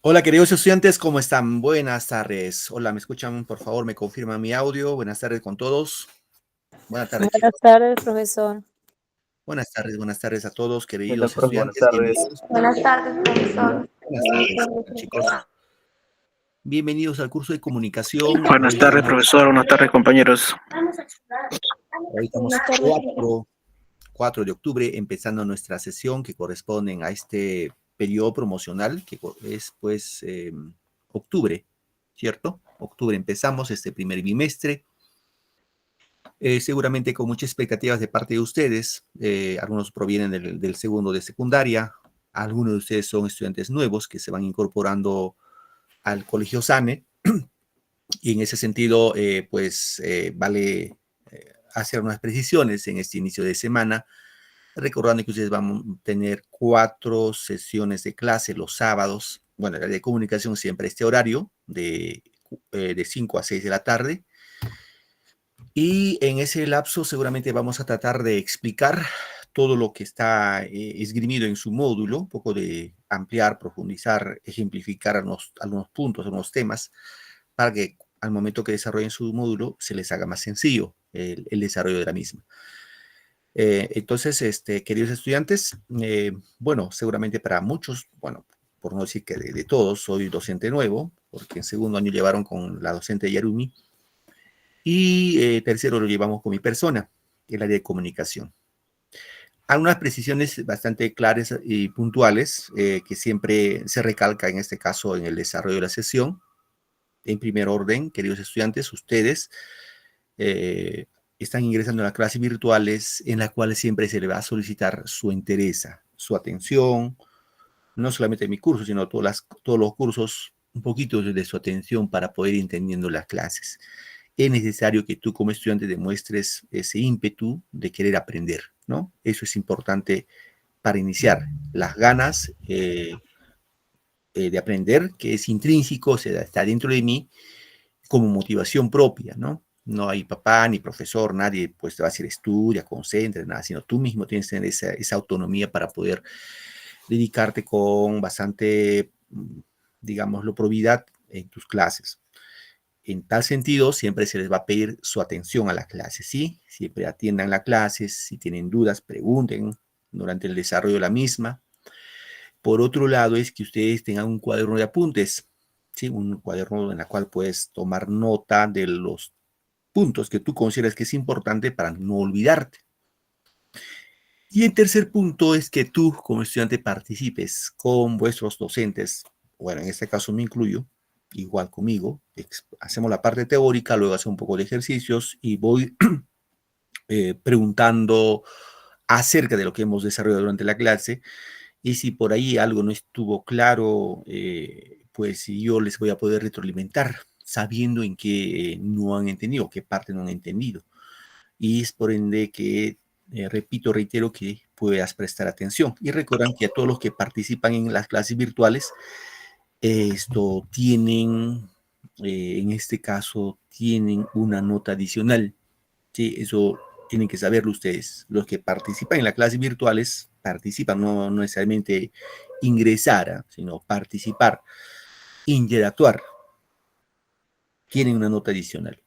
Hola, queridos estudiantes, ¿cómo están? Buenas tardes. Hola, ¿me escuchan? Por favor, me confirman mi audio. Buenas tardes con todos. Buenas tardes, Buenas chicos. tardes, profesor. Buenas tardes a todos, ¿Qué tal, queridos profe? Buenas estudiantes. tardes. Bienvenidos. Buenas tardes, profesor. Buenas tardes, chicos. Bienvenidos al curso de comunicación. Buenas tardes, profesor. Buenas tardes, compañeros. Hoy estamos Buenas tardes, profesor. 4 de octubre, empezando nuestra sesión que corresponden a este periodo promocional, que es pues octubre, ¿cierto? Octubre empezamos este primer bimestre. Seguramente con muchas expectativas de parte de ustedes. Algunos provienen del segundo de secundaria, algunos de ustedes son estudiantes nuevos que se van incorporando al Colegio SANE, y en ese sentido, vale hacer unas precisiones en este inicio de semana, recordando que ustedes van a tener 4 sesiones de clase los sábados. Bueno, la de comunicación siempre este horario de 5 a 6 de la tarde. Y en ese lapso seguramente vamos a tratar de explicar todo lo que está esgrimido en su módulo, un poco de ampliar, profundizar, ejemplificar algunos puntos, algunos temas, para que al momento que desarrollen su módulo se les haga más sencillo el desarrollo de la misma. Entonces, queridos estudiantes, bueno, seguramente para muchos, bueno, por no decir que de todos, soy docente nuevo, porque en segundo año llevaron con la docente Yarumi, y tercero lo llevamos con mi persona, el área de comunicación. Algunas precisiones bastante claras y puntuales que siempre se recalca en este caso en el desarrollo de la sesión. En primer orden, queridos estudiantes, ustedes eh, están ingresando a las clases virtuales en las cuales siempre se les va a solicitar su interés, su atención, no solamente en mi curso, sino todos los cursos, un poquito de su atención para poder ir entendiendo las clases. Es necesario que tú como estudiante demuestres ese ímpetu de querer aprender, ¿no? Eso es importante para iniciar. Las ganas de aprender, que es intrínseco, o sea, está dentro de mí como motivación propia, ¿no? No hay papá ni profesor, nadie pues te va a decir estudia, concentra, nada, sino tú mismo tienes que tener esa autonomía para poder dedicarte con bastante, digámoslo, probidad en tus clases. En tal sentido, siempre se les va a pedir su atención a la clase, ¿sí? Siempre atiendan la clase, si tienen dudas, pregunten durante el desarrollo de la misma. Por otro lado, es que ustedes tengan un cuaderno de apuntes, ¿sí? Un cuaderno en el cual puedes tomar nota de los puntos que tú consideras que es importante para no olvidarte. Y el tercer punto es que tú, como estudiante, participes con vuestros docentes. Bueno, en este caso me incluyo, igual conmigo. Hacemos la parte teórica, luego hacemos un poco de ejercicios y voy preguntando acerca de lo que hemos desarrollado durante la clase. Y si por ahí algo no estuvo claro, pues yo les voy a poder retroalimentar, sabiendo en qué no han entendido, qué parte no han entendido. Y es por ende que, repito, reitero que puedas prestar atención. Y recuerdan que a todos los que participan en las clases virtuales, esto tienen, en este caso, tienen una nota adicional. Sí, eso tienen que saberlo ustedes. Los que participan en las clases virtuales, participan, no necesariamente ingresar, sino participar, interactuar, tienen una nota adicional.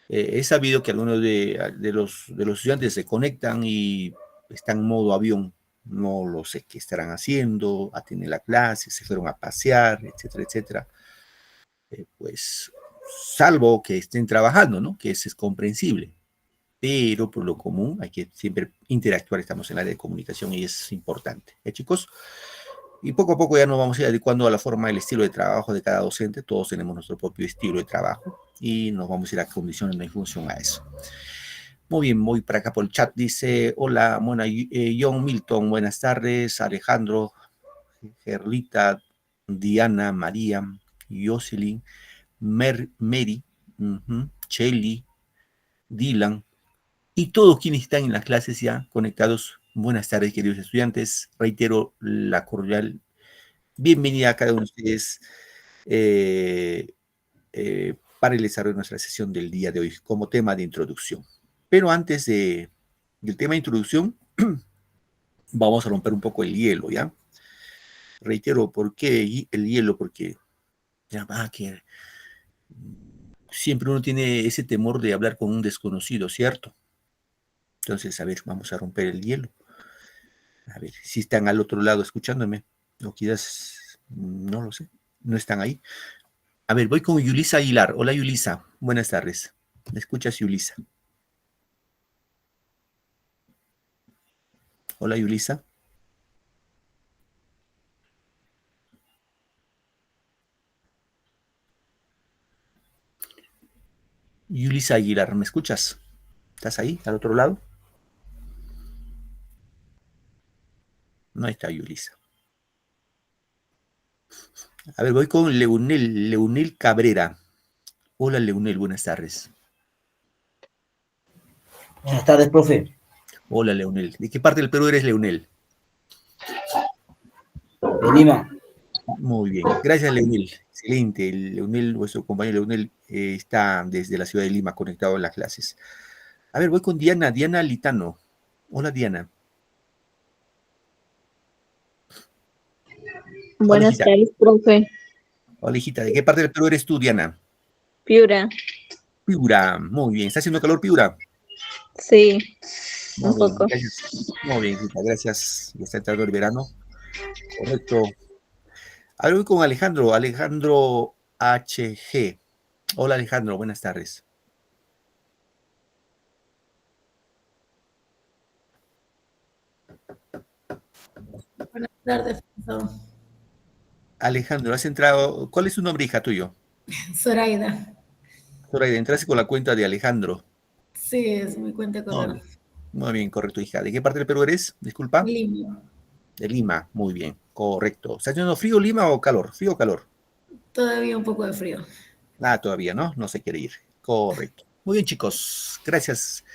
He sabido que algunos de los estudiantes se conectan y están en modo avión. No lo sé qué estarán haciendo, atienden la clase, se fueron a pasear, etcétera, etcétera. Pues, salvo que estén trabajando, ¿no? Que eso es comprensible. Pero por lo común hay que siempre interactuar, estamos en el área de comunicación y es importante. Chicos? Y poco a poco ya nos vamos a ir adecuando a la forma, el estilo de trabajo de cada docente. Todos tenemos nuestro propio estilo de trabajo y nos vamos a ir acondicionando en función a eso. Muy bien, voy para acá por el chat. Dice, hola, bueno, John Milton, buenas tardes. Alejandro, Gerlita, Diana, María, Jocelyn, Mary, Shelly, Dylan, y todos quienes están en las clases ya conectados. Buenas tardes, queridos estudiantes. Reitero la cordial bienvenida a cada uno de ustedes para el desarrollo de nuestra sesión del día de hoy como tema de introducción. Pero antes del tema de introducción, vamos a romper un poco el hielo, ¿ya? reitero, ¿por qué el hielo? Porque que siempre uno tiene ese temor de hablar con un desconocido, ¿cierto? Entonces, a ver, vamos a romper el hielo. A ver, si están al otro lado escuchándome, o quizás, no lo sé, no están ahí. A ver, voy con Yulisa Aguilar. Hola, Yulisa. Buenas tardes. ¿Me escuchas, Yulisa? Hola, Yulisa. Yulisa Aguilar, ¿me escuchas? ¿Estás ahí, al otro lado? No está Yulisa. A ver, voy con Leonel Cabrera. Hola, Leonel, buenas tardes. Buenas tardes, profe. Hola, Leonel. ¿De qué parte del Perú eres, Leonel? De Lima. Muy bien. Gracias, Leonel. Excelente. Leonel, vuestro compañero Leonel, está desde la ciudad de Lima conectado a las clases. A ver, voy con Diana Litano. Hola, Diana. Hola, Buenas hijita. tardes, profe. Hola, hijita. ¿De qué parte del Perú eres tú, Diana? Piura. Piura. Muy bien. ¿Está haciendo calor, Piura? Sí, un Muy bien. poco. Gracias. Muy bien, hijita. Gracias. Ya está entrando el verano. Correcto. Ahora voy con Alejandro. Alejandro HG. Hola, Alejandro. Buenas tardes. Buenas tardes, profesor. Alejandro, has entrado. ¿Cuál es tu nombre, hija tuyo? Zoraida. Zoraida, entraste con la cuenta de Alejandro. Sí, es mi cuenta de Muy correo. bien, muy bien, correcto, hija. ¿De qué parte del Perú eres? Disculpa. Lima. De Lima, muy bien, correcto. ¿Está haciendo frío Lima o calor? ¿Frío o calor? Todavía un poco de frío. Ah, todavía, ¿no? No se quiere ir. Correcto. Muy bien, chicos. Gracias.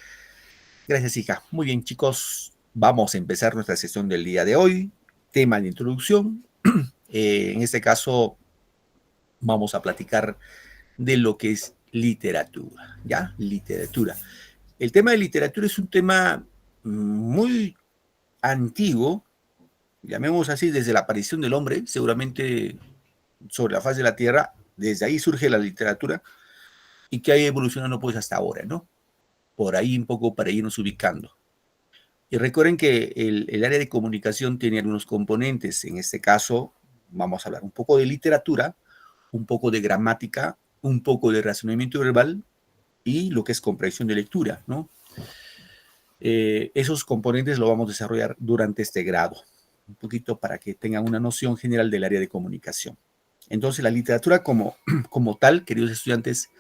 Gracias, hija. Muy bien, chicos. Vamos a empezar nuestra sesión del día de hoy. Tema de introducción. En este caso, vamos a platicar de lo que es literatura, ¿ya? Literatura. El tema de literatura es un tema muy antiguo, llamemos así, desde la aparición del hombre, seguramente sobre la faz de la Tierra, desde ahí surge la literatura y que ha evolucionado pues hasta ahora, ¿no? Por ahí un poco para irnos ubicando. Y recuerden que el área de comunicación tiene algunos componentes, en este caso vamos a hablar un poco de literatura, un poco de gramática, un poco de razonamiento verbal y lo que es comprensión de lectura, ¿no? Esos componentes lo vamos a desarrollar durante este grado, un poquito para que tengan una noción general del área de comunicación. Entonces, la literatura como tal, queridos estudiantes,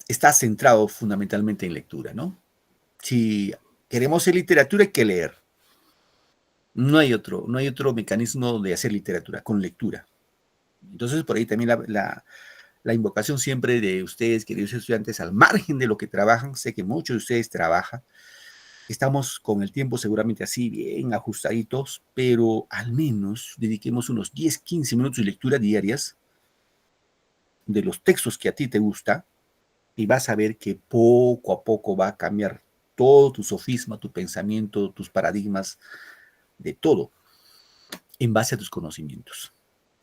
está centrado fundamentalmente en lectura, ¿no? Si queremos hacer literatura, hay que leer. No hay otro mecanismo de hacer literatura, con lectura. Entonces, por ahí también la invocación siempre de ustedes, queridos estudiantes, al margen de lo que trabajan, sé que muchos de ustedes trabajan, estamos con el tiempo seguramente así bien ajustaditos, pero al menos dediquemos unos 10, 15 minutos de lectura diarias de los textos que a ti te gusta y vas a ver que poco a poco va a cambiar todo tu sofisma, tu pensamiento, tus paradigmas, de todo, en base a tus conocimientos.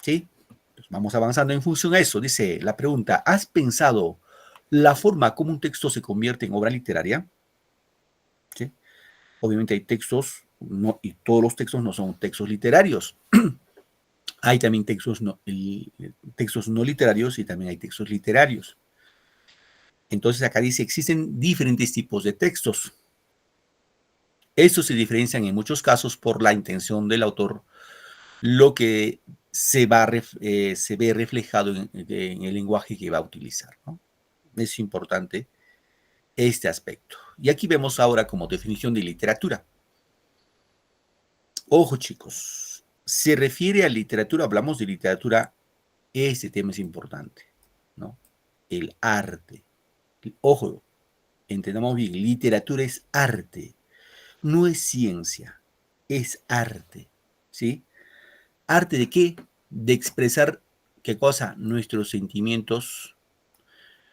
¿Sí? Pues vamos avanzando en función a eso. Dice la pregunta, ¿has pensado la forma como un texto se convierte en obra literaria? ¿Sí? Obviamente hay textos, no, y todos los textos no son textos literarios. Hay también textos no literarios y también hay textos literarios. Entonces acá dice, existen diferentes tipos de textos. Estos se diferencian en muchos casos por la intención del autor, lo que se ve reflejado en el lenguaje que va a utilizar, ¿no? Es importante este aspecto. Y aquí vemos ahora como definición de literatura. Ojo, chicos, se refiere a literatura, hablamos de literatura, este tema es importante, ¿no? El arte. Ojo, entendamos bien, literatura es arte, no es ciencia, es arte, ¿sí? ¿Arte de qué? De expresar, ¿qué cosa? Nuestros sentimientos,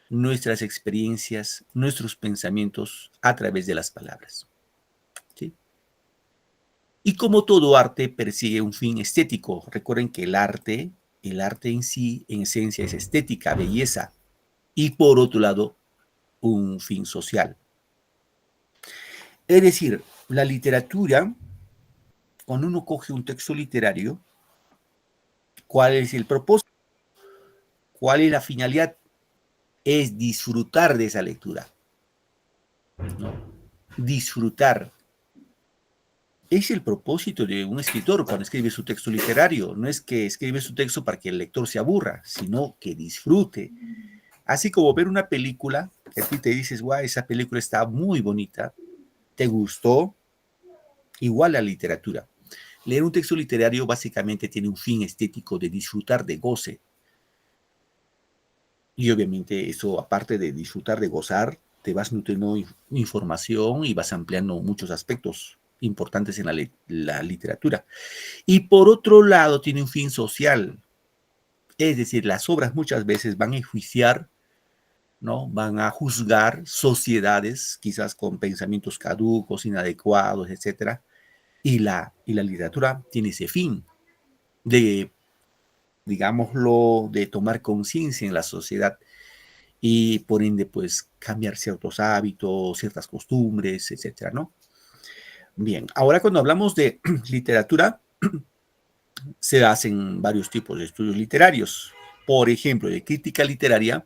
nuestras experiencias, nuestros pensamientos a través de las palabras, ¿sí? Y como todo arte persigue un fin estético. Recuerden que el arte en sí, en esencia, es estética, belleza. Y por otro lado, un fin social. Es decir, la literatura, cuando uno coge un texto literario, ¿cuál es el propósito? ¿Cuál es la finalidad? Es disfrutar de esa lectura, ¿no? Disfrutar. Es el propósito de un escritor cuando escribe su texto literario. No es que escribe su texto para que el lector se aburra, sino que disfrute. Así como ver una película, que a ti te dices, guau, esa película está muy bonita, te gustó, igual la literatura. Leer un texto literario básicamente tiene un fin estético de disfrutar, de goce. Y obviamente eso, aparte de disfrutar, de gozar, te vas nutriendo información y vas ampliando muchos aspectos importantes en la literatura. Y por otro lado, tiene un fin social. Es decir, las obras muchas veces van a enjuiciar, ¿no? Van a juzgar sociedades, quizás con pensamientos caducos, inadecuados, etc. Y la literatura tiene ese fin de, digámoslo, de tomar conciencia en la sociedad y por ende, pues, cambiar ciertos hábitos, ciertas costumbres, etcétera, ¿no? Bien, ahora cuando hablamos de literatura, se hacen varios tipos de estudios literarios. Por ejemplo, de crítica literaria,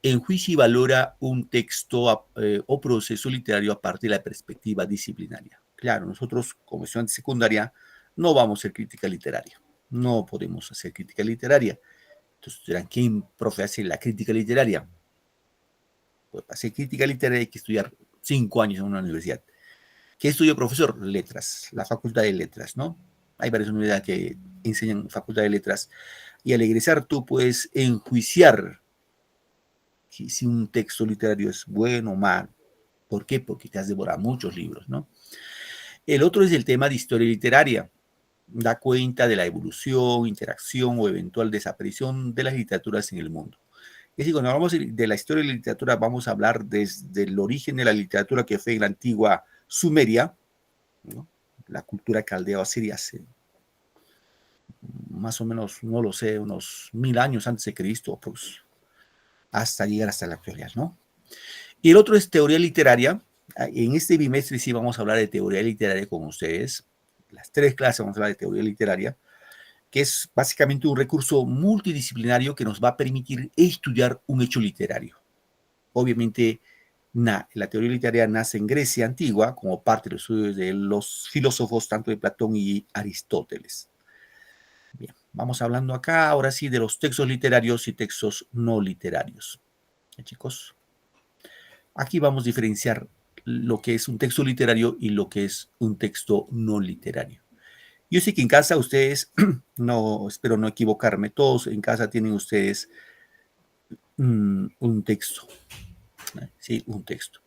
enjuicia y valora un texto o proceso literario a partir de la perspectiva disciplinaria. Claro, nosotros como estudiantes de secundaria no vamos a hacer crítica literaria, no podemos hacer crítica literaria. Entonces dirán, ¿quién, profe, hace la crítica literaria? Pues para hacer crítica literaria hay que estudiar 5 años en una universidad. ¿Qué estudio, profesor? Letras, la Facultad de Letras, ¿no? Hay varias universidades que enseñan Facultad de Letras. Y al egresar tú puedes enjuiciar si un texto literario es bueno o mal. ¿Por qué? Porque te has devorado muchos libros, ¿no? El otro es el tema de historia literaria. Da cuenta de la evolución, interacción o eventual desaparición de las literaturas en el mundo. Es decir, cuando hablamos de la historia de la literatura, vamos a hablar desde el origen de la literatura que fue en la antigua Sumeria, ¿no? La cultura caldeo-asiria hace más o menos, no lo sé, unos 1000 años antes de Cristo, pues, hasta llegar hasta la actualidad, ¿no? Y el otro es teoría literaria. En este bimestre sí vamos a hablar de teoría literaria con ustedes. Las 3 clases vamos a hablar de teoría literaria, que es básicamente un recurso multidisciplinario que nos va a permitir estudiar un hecho literario. Obviamente, la teoría literaria nace en Grecia antigua como parte de los estudios de los filósofos tanto de Platón y Aristóteles. Bien, vamos hablando acá ahora sí de los textos literarios y textos no literarios. ¿Ya, chicos? Aquí vamos a diferenciar lo que es un texto literario y lo que es un texto no literario. Yo sé que en casa ustedes, no, espero no equivocarme, todos en casa tienen ustedes un texto, ¿sí? Un texto.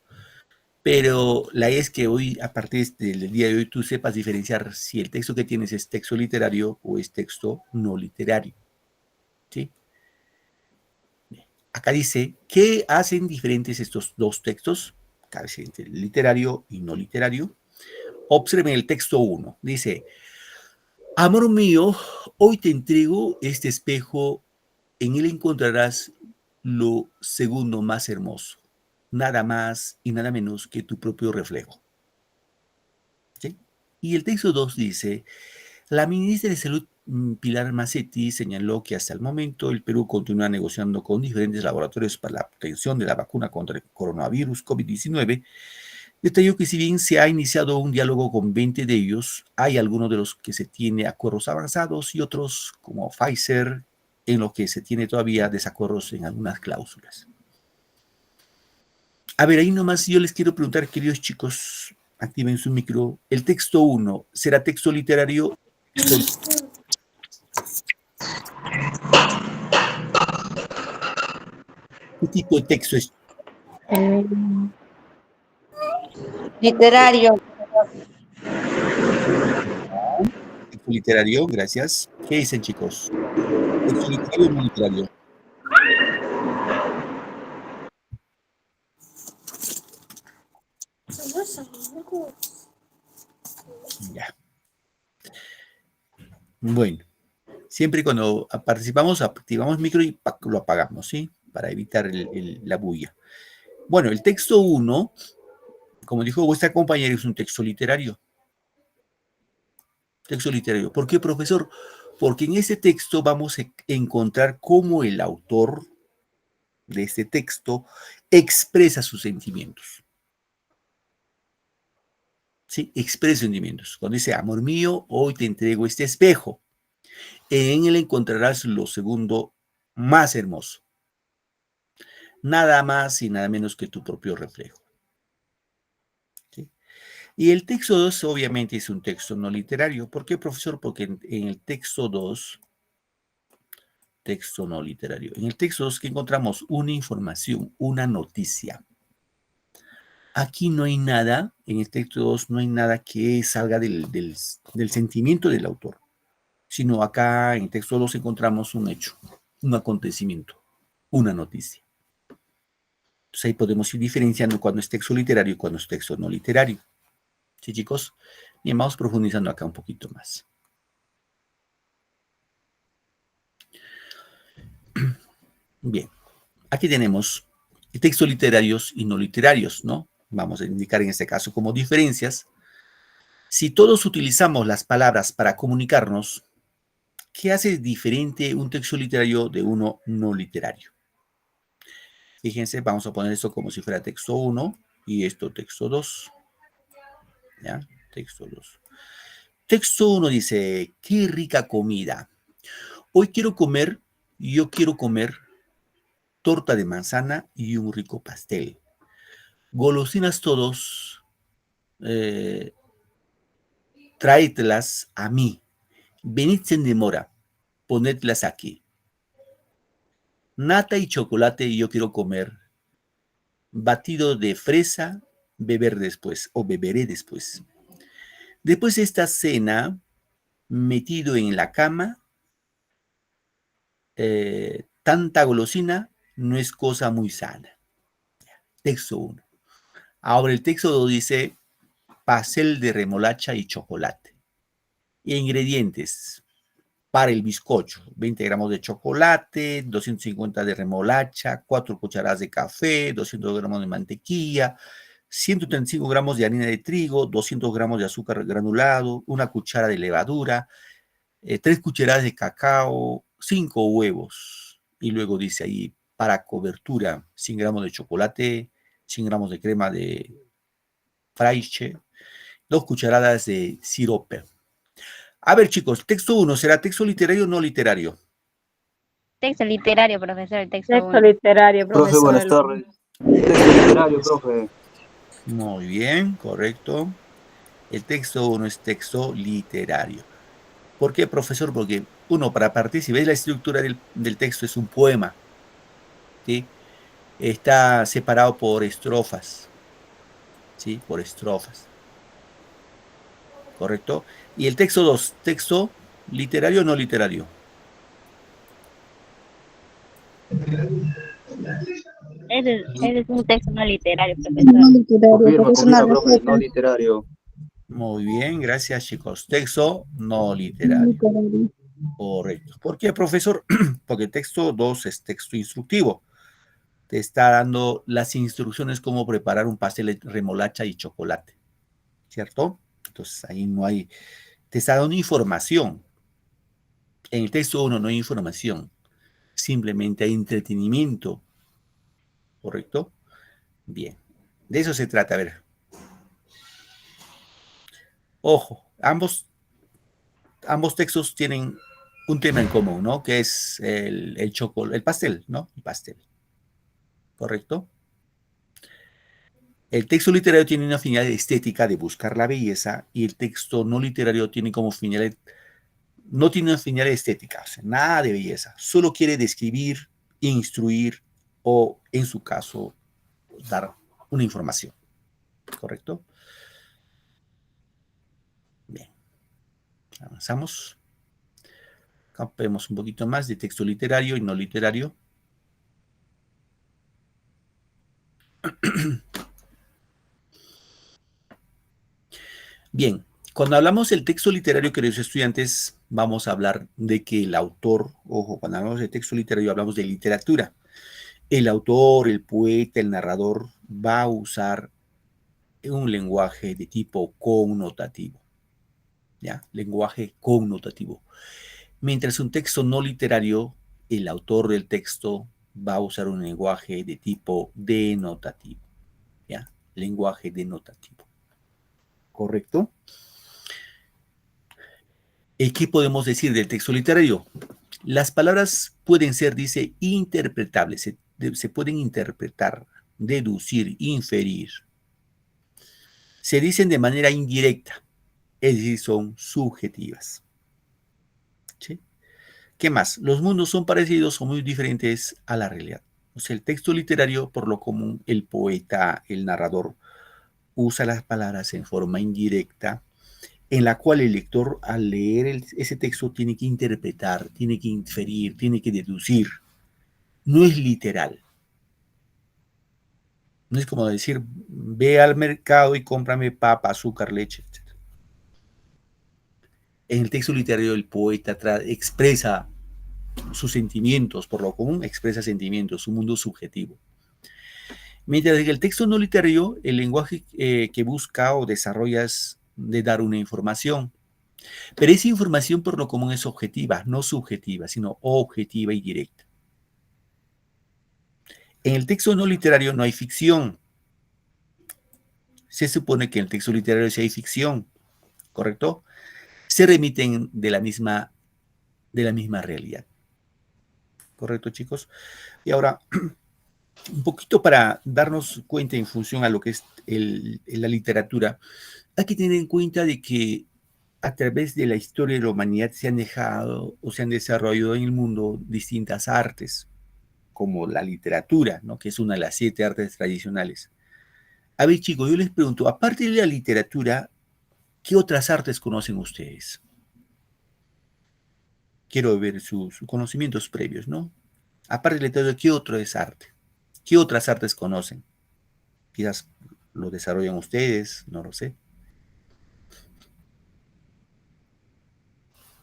Pero la idea es que hoy, a partir del día de hoy, tú sepas diferenciar si el texto que tienes es texto literario o es texto no literario, ¿sí? Acá dice, ¿qué hacen diferentes estos dos textos? Literario y no literario. Observen el texto 1. Dice, amor mío, hoy te entrego este espejo, en él encontrarás lo segundo más hermoso, nada más y nada menos que tu propio reflejo. ¿Sí? Y el texto 2 dice, la ministra de Salud, Pilar Macetti, señaló que hasta el momento el Perú continúa negociando con diferentes laboratorios para la obtención de la vacuna contra el coronavirus COVID-19. Detalló que si bien se ha iniciado un diálogo con 20 de ellos, hay algunos de los que se tiene acuerdos avanzados y otros, como Pfizer, en los que se tiene todavía desacuerdos en algunas cláusulas. A ver, ahí nomás yo les quiero preguntar, queridos chicos, activen su micro. El texto 1, ¿será texto literario? ¿Qué tipo de texto es? Literario. Texto literario, gracias. ¿Qué dicen, chicos? ¿Texto literario o no literario? Ya. Bueno, siempre cuando participamos, activamos micro y lo apagamos, ¿sí? Para evitar la bulla. Bueno, el texto 1, como dijo vuestra compañera, es un texto literario. Texto literario. ¿Por qué, profesor? Porque en ese texto vamos a encontrar cómo el autor de este texto expresa sus sentimientos. ¿Sí? Expresa sentimientos. Cuando dice, amor mío, hoy te entrego este espejo. En él encontrarás lo segundo más hermoso. Nada más y nada menos que tu propio reflejo. ¿Sí? Y el texto 2 obviamente es un texto no literario. ¿Por qué, profesor? Porque en el texto 2, texto no literario, en el texto 2 que encontramos una información, una noticia. Aquí no hay nada, en el texto 2 no hay nada que salga del sentimiento del autor, sino acá en el texto 2 encontramos un hecho, un acontecimiento, una noticia. Entonces ahí podemos ir diferenciando cuando es texto literario y cuando es texto no literario. ¿Sí, chicos? Bien, vamos profundizando acá un poquito más. Bien, aquí tenemos textos literarios y no literarios, ¿no? Vamos a indicar en este caso como diferencias. Si todos utilizamos las palabras para comunicarnos, ¿qué hace diferente un texto literario de uno no literario? Fíjense, vamos a poner esto como si fuera texto 1 y esto texto 2. ¿Ya? Texto 2. Texto 1 dice, qué rica comida. Hoy yo quiero comer torta de manzana y un rico pastel. Golosinas todos, tráetelas a mí. Venid sin demora, ponedlas aquí. Nata y chocolate yo quiero comer. Batido de fresa, beberé después. Después de esta cena, metido en la cama, tanta golosina no es cosa muy sana. Texto 1. Ahora el texto 2 dice pastel de remolacha y chocolate. Ingredientes para el bizcocho: 20 gramos de chocolate, 250 de remolacha, 4 cucharadas de café, 200 gramos de mantequilla, 135 gramos de harina de trigo, 200 gramos de azúcar granulado, una cuchara de levadura, 3 cucharadas de cacao, 5 huevos. Y luego dice ahí, para cobertura, 100 gramos de chocolate, 100 gramos de crema de fraiche, 2 cucharadas de sirope. A ver, chicos, texto 1, ¿será texto literario o no literario? Texto literario, profesor, el texto Texto 1. literario, Profe, profesor. buenas tardes. Texto literario, profe. Muy bien, correcto. El texto 1 es texto literario. ¿Por qué, profesor? Porque, uno, para partir, si veis la estructura del texto, es un poema. ¿Sí? Está separado por estrofas. ¿Sí? Por estrofas. ¿Correcto? Y el texto 2, texto literario o no literario. Ese es un texto no literario, No profesor. literario, Confirma, porque es una profe, receta. no literario. Muy bien, gracias, chicos. Texto no literario. Literario. Correcto. ¿Por qué, profesor? Porque el texto 2 es texto instructivo. Te está dando las instrucciones cómo preparar un pastel de remolacha y chocolate. ¿Cierto? Entonces ahí no hay, te está dando información. En el texto 1 no hay información, simplemente hay entretenimiento. ¿Correcto? Bien, de eso se trata. A ver. Ojo, ambos textos tienen un tema en común, ¿no? Que es el pastel, ¿no? El pastel. ¿Correcto? El texto literario tiene una finalidad estética de buscar la belleza y el texto no literario tiene como finalidad, no tiene una finalidad estética, o sea, nada de belleza, solo quiere describir, instruir o, en su caso, dar una información. ¿Correcto? Bien, avanzamos. Acá vemos un poquito más de texto literario y no literario. Bien, cuando hablamos del texto literario, queridos estudiantes, vamos a hablar de que el autor, ojo, cuando hablamos de texto literario hablamos de literatura. El autor, el poeta, el narrador va a usar un lenguaje de tipo connotativo, ¿ya? Lenguaje connotativo. Mientras un texto no literario, el autor del texto va a usar un lenguaje de tipo denotativo, ¿ya? Lenguaje denotativo. ¿Correcto? ¿Qué podemos decir del texto literario? Las palabras pueden ser, dice, interpretables, se pueden interpretar, deducir, inferir. Se dicen de manera indirecta, es decir, son subjetivas. ¿Sí? ¿Qué más? Los mundos son parecidos o muy diferentes a la realidad. O sea, el texto literario, por lo común, el poeta, el narrador, usa las palabras en forma indirecta, en la cual el lector, al leer ese texto, tiene que interpretar, tiene que inferir, tiene que deducir. No es literal. No es como decir, ve al mercado y cómprame papa, azúcar, leche, etc. En el texto literario, el poeta expresa sus sentimientos, por lo común expresa sentimientos, su mundo subjetivo. Mientras que el texto no literario, el lenguaje que busca o desarrolla es de dar una información. Pero esa información por lo común es objetiva, no subjetiva, sino objetiva y directa. En el texto no literario no hay ficción. Se supone que en el texto literario sí hay ficción, ¿correcto? Se remiten de la misma realidad. ¿Correcto, chicos? Y ahora, un poquito para darnos cuenta en función a lo que es la literatura, hay que tener en cuenta de que a través de la historia de la humanidad se han dejado o se han desarrollado en el mundo distintas artes, como la literatura, ¿no? Que es una de las 7 artes tradicionales. A ver, chicos, yo les pregunto, aparte de la literatura, ¿qué otras artes conocen ustedes? Quiero ver sus conocimientos previos, ¿no? Aparte de la literatura, ¿qué otro es arte? ¿Qué otras artes conocen? Quizás lo desarrollan ustedes, no lo sé.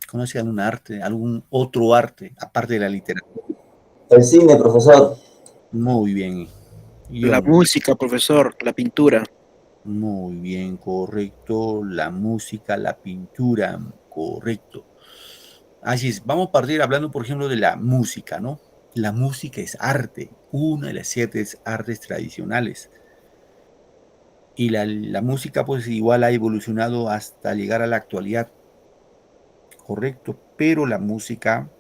¿Conocen algún arte, algún otro arte, aparte de la literatura? El cine, profesor. Muy bien. La música, profesor, la pintura. Muy bien, correcto. La música, la pintura, correcto. Así es, vamos a partir hablando, por ejemplo, de la música, ¿no? La música es arte, una de las 7 artes tradicionales. Y la música, pues, igual ha evolucionado hasta llegar a la actualidad, correcto. Pero la música,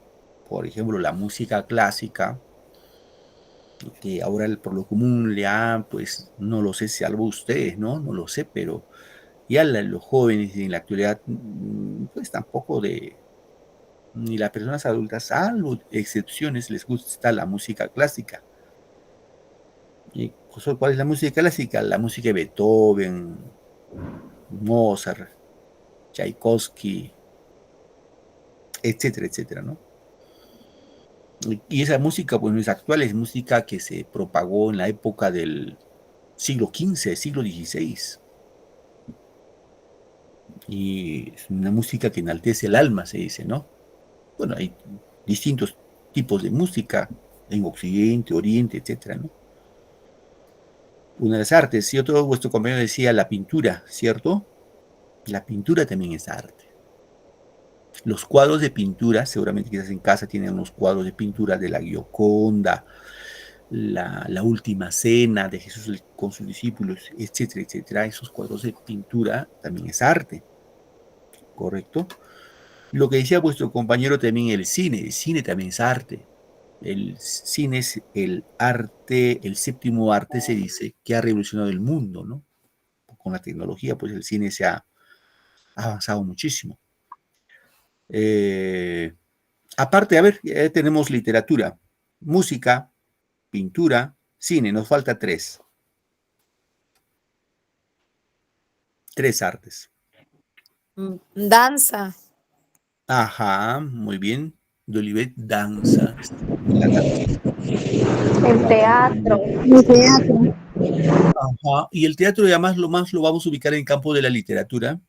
por ejemplo, la música clásica, que ahora por lo común pues, no lo sé si algo ustedes, ¿no? No lo sé, pero ya los jóvenes en la actualidad, pues tampoco ni las personas adultas, salvo excepciones, les gusta la música clásica. ¿Y cuál es la música clásica? La música de Beethoven, Mozart, Tchaikovsky, etcétera, etcétera, ¿no? Y esa música, pues no es actual, es música que se propagó en la época del siglo XV, siglo XVI. Y es una música que enaltece el alma, se dice, ¿no? Bueno, hay distintos tipos de música en Occidente, Oriente, etcétera, ¿no? Una de las artes, y otro, vuestro compañero decía la pintura, ¿cierto? La pintura también es arte. Los cuadros de pintura, seguramente quizás en casa tienen unos cuadros de pintura de la Gioconda, la Última Cena de Jesús con sus discípulos, etcétera, etcétera. Esos cuadros de pintura también es arte, ¿correcto? Lo que decía vuestro compañero también, el cine también es arte. El cine es el arte, el 7º arte se dice, que ha revolucionado el mundo, ¿no? Con la tecnología, pues el cine se ha avanzado muchísimo. Aparte, a ver, ya tenemos literatura, música, pintura, cine, nos falta 3. 3 artes. Danza. Ajá, muy bien. Dolivet, danza. El teatro. Ajá. Y el teatro, además, lo vamos a ubicar en el campo de la literatura,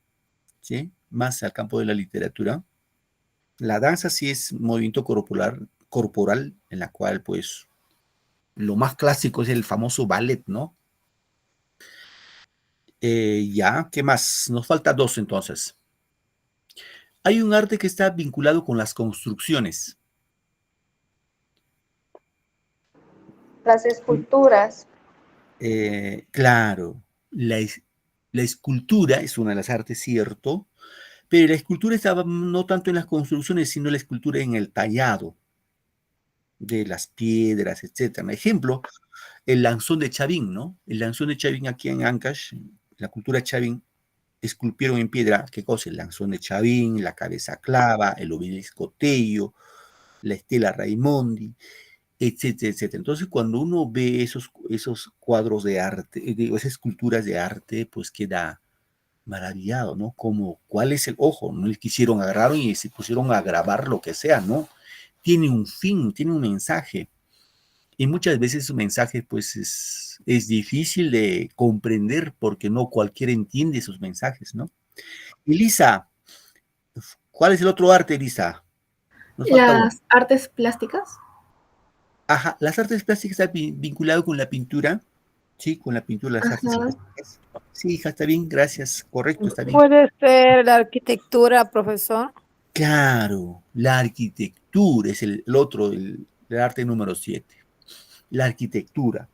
¿sí? Más al campo de la literatura. La danza sí es movimiento corporal en la cual, pues, lo más clásico es el famoso ballet, ¿no? Ya, ¿qué más? Nos falta dos entonces. Hay un arte que está vinculado con las construcciones. Las esculturas. Claro, la escultura es una de las artes, cierto, pero la escultura estaba no tanto en las construcciones, sino la escultura en el tallado de las piedras, etcétera. Ejemplo, el lanzón de Chavín, ¿no? El lanzón de Chavín aquí en Ancash, la cultura Chavín, esculpieron en piedra, ¿qué cosa? El lanzón de Chavín, la cabeza clava, el obelisco Tello, la estela Raimondi, etcétera, etcétera. Entonces, cuando uno ve esos cuadros de arte, digo, esas esculturas de arte, pues queda maravillado, ¿no? Como, ¿cuál es el ojo? No les quisieron agarrar y se pusieron a grabar lo que sea, ¿no? Tiene un fin, tiene un mensaje. Y muchas veces su mensaje, pues, es difícil de comprender porque no cualquiera entiende sus mensajes, ¿no? Elisa, ¿cuál es el otro arte, Elisa? Nos falta uno. Las artes plásticas. Ajá, las artes plásticas están vinculadas con la pintura, sí, con la pintura, las artes Ajá. plásticas. Sí, hija, está bien, gracias, correcto, está bien. Puede ser la arquitectura, profesor. Claro, la arquitectura es el otro, el arte número 7. La arquitectura,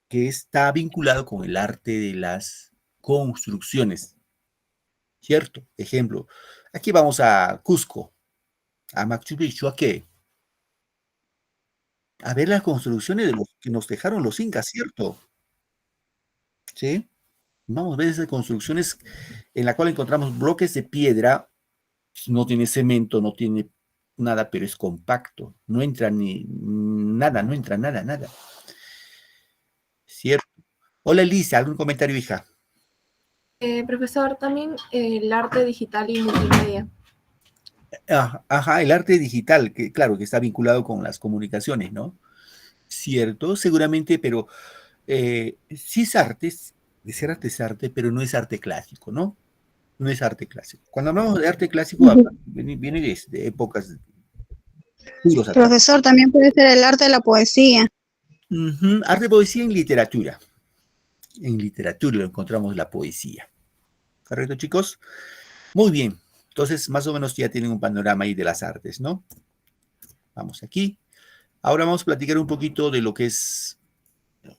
que está vinculado con el arte de las construcciones, ¿cierto? Ejemplo, aquí vamos a Cusco, a Machu Picchu, ¿a qué? A ver las construcciones de los que nos dejaron los incas, ¿cierto? ¿Sí? Vamos a ver esas construcciones en la cual encontramos bloques de piedra, no tiene cemento, no tiene nada, pero es compacto, no entra ni nada, no entra nada, nada. ¿Cierto? Hola Elisa, ¿algún comentario, hija? Profesor, también el arte digital y multimedia. Ajá, el arte digital, que claro, que está vinculado con las comunicaciones, ¿no? Cierto, seguramente, pero sí es arte, de ser arte es arte, pero no es arte clásico, ¿no? No es arte clásico. Cuando hablamos de arte clásico, viene de épocas puros atrás. Profesor, también puede ser el arte de la poesía. Arte de poesía en literatura. En literatura lo encontramos la poesía. ¿Correcto, chicos? Muy bien. Entonces, más o menos ya tienen un panorama ahí de las artes, ¿no? Vamos aquí. Ahora vamos a platicar un poquito de lo que es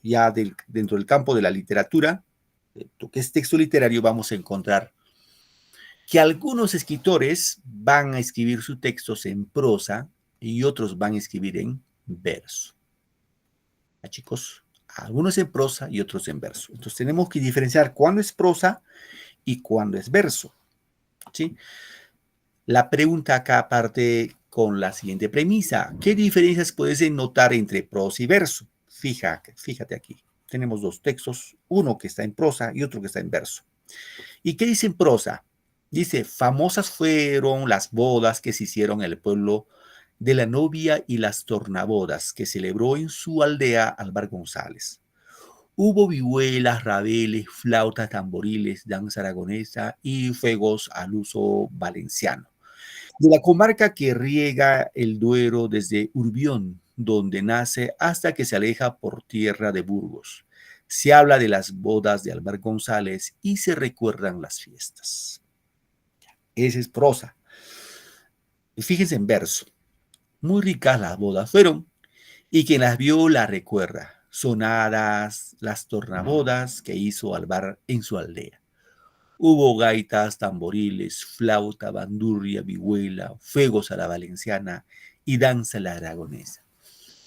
ya dentro del campo de la literatura, lo que es texto literario. Vamos a encontrar que algunos escritores van a escribir sus textos en prosa y otros van a escribir en verso. ¿Ah, chicos? Algunos en prosa y otros en verso. Entonces tenemos que diferenciar cuándo es prosa y cuándo es verso. ¿Sí? La pregunta acá parte con la siguiente premisa. ¿Qué diferencias puedes notar entre prosa y verso? Fíjate aquí. Tenemos dos textos, uno que está en prosa y otro que está en verso. ¿Y qué dice en prosa? Dice, famosas fueron las bodas que se hicieron en el pueblo de la novia y las tornabodas que celebró en su aldea Álvar González. Hubo vihuelas, rabeles, flautas, tamboriles, danza aragonesa y fuegos al uso valenciano. De la comarca que riega el Duero desde Urbión, donde nace, hasta que se aleja por tierra de Burgos. Se habla de las bodas de Álvar González y se recuerdan las fiestas. Esa es prosa. Y fíjense en verso. Muy ricas las bodas fueron, y quien las vio la recuerda. Sonadas las tornabodas que hizo Álvar en su aldea. Hubo gaitas, tamboriles, flauta, bandurria, vihuela, fuegos a la valenciana y danza a la aragonesa.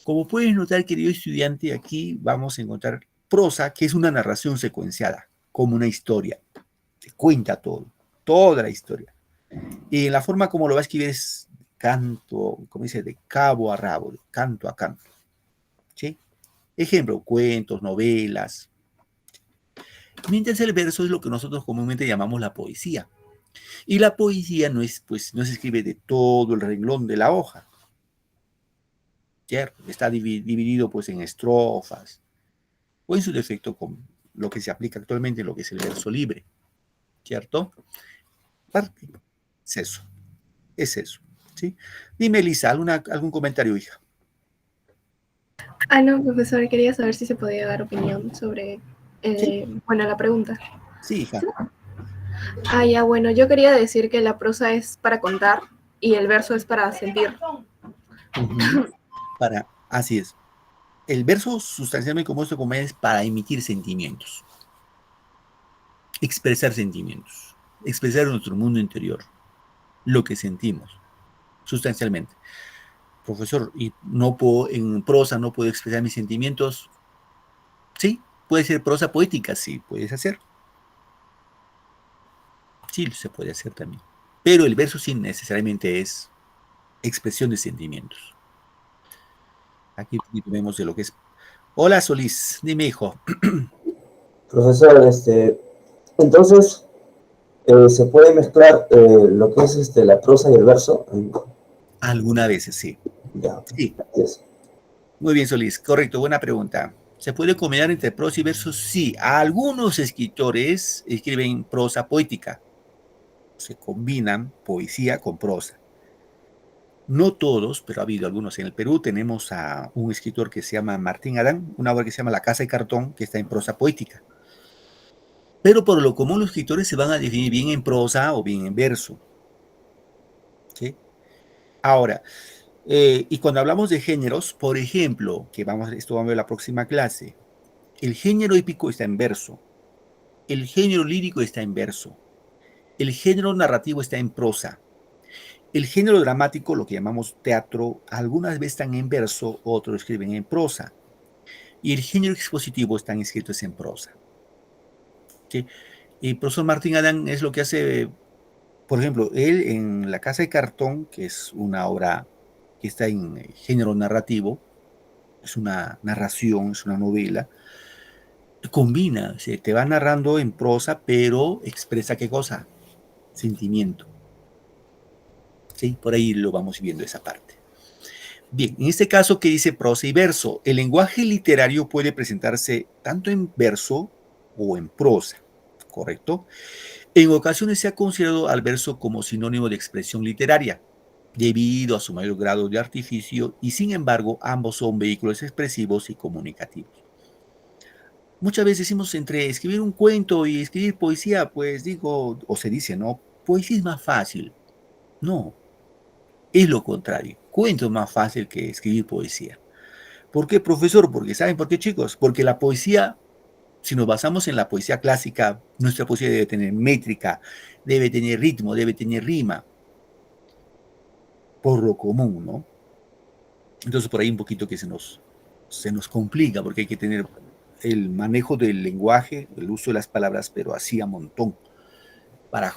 Como puedes notar, querido estudiante, aquí vamos a encontrar prosa, que es una narración secuenciada, como una historia. Te cuenta todo, toda la historia. Y la forma como lo va a escribir es canto, como dice, de cabo a rabo, de canto a canto. ¿Sí? Ejemplo, cuentos, novelas. Mientras el verso es lo que nosotros comúnmente llamamos la poesía. Y la poesía no se escribe de todo el renglón de la hoja. ¿Cierto? Está dividido pues en estrofas, o en su defecto con lo que se aplica actualmente, lo que es el verso libre. ¿Cierto? Es eso. Es eso. ¿Sí? Dime, Elisa, ¿algún comentario, hija? No, profesor, quería saber si se podía dar opinión sobre, Sí, bueno, la pregunta. sí, hija. Ya, bueno, yo quería decir que la prosa es para contar y el verso es para sentir. Ujú. Así es. El verso sustancialmente como esto como es para emitir sentimientos, expresar sentimientos, expresar nuestro mundo interior, lo que sentimos, sustancialmente. Profesor, y no puedo, en prosa no puedo expresar mis sentimientos. Sí, puede ser prosa poética, sí, puedes hacer. Sí, se puede hacer también. Pero el verso sí necesariamente es expresión de sentimientos. Aquí vemos de lo que es. Hola, Solís, dime, hijo. Profesor, entonces, ¿se puede mezclar lo que es la prosa y el verso? Algunas veces sí. Ya, Sí, gracias. muy bien, Solís. Correcto, buena pregunta. ¿Se puede combinar entre prosa y verso? Sí. Algunos escritores escriben prosa poética. Se combinan poesía con prosa. No todos, pero ha habido algunos. En el Perú tenemos a un escritor que se llama Martín Adán, una obra que se llama La Casa de Cartón, que está en prosa poética. Pero por lo común los escritores se van a definir bien en prosa o bien en verso. ¿Sí? Ahora, y cuando hablamos de géneros, por ejemplo, esto vamos a ver en la próxima clase, el género épico está en verso, el género lírico está en verso, el género narrativo está en prosa, el género dramático, lo que llamamos teatro, algunas veces están en verso, otros escriben en prosa, y el género expositivo están escritos en prosa. ¿Sí? Y el profesor Martín Adán es lo que hace, por ejemplo, él en La Casa de Cartón, que es una obra que está en género narrativo, es una narración, es una novela, combina, se te va narrando en prosa, pero expresa qué cosa, sentimiento. ¿Sí? Por ahí lo vamos viendo esa parte. Bien, en este caso que dice prosa y verso, el lenguaje literario puede presentarse tanto en verso o en prosa, ¿correcto? En ocasiones se ha considerado al verso como sinónimo de expresión literaria, debido a su mayor grado de artificio, y sin embargo ambos son vehículos expresivos y comunicativos. Muchas veces decimos entre escribir un cuento y escribir poesía, pues digo, o se dice, ¿no? Poesía es más fácil. No, es lo contrario. Cuento es más fácil que escribir poesía. ¿Por qué, profesor? Porque ¿saben por qué, chicos? Porque la poesía, si nos basamos en la poesía clásica, nuestra poesía debe tener métrica, debe tener ritmo, debe tener rima, por lo común, ¿no? Entonces por ahí un poquito que se nos complica, porque hay que tener el manejo del lenguaje, el uso de las palabras, pero así a montón, para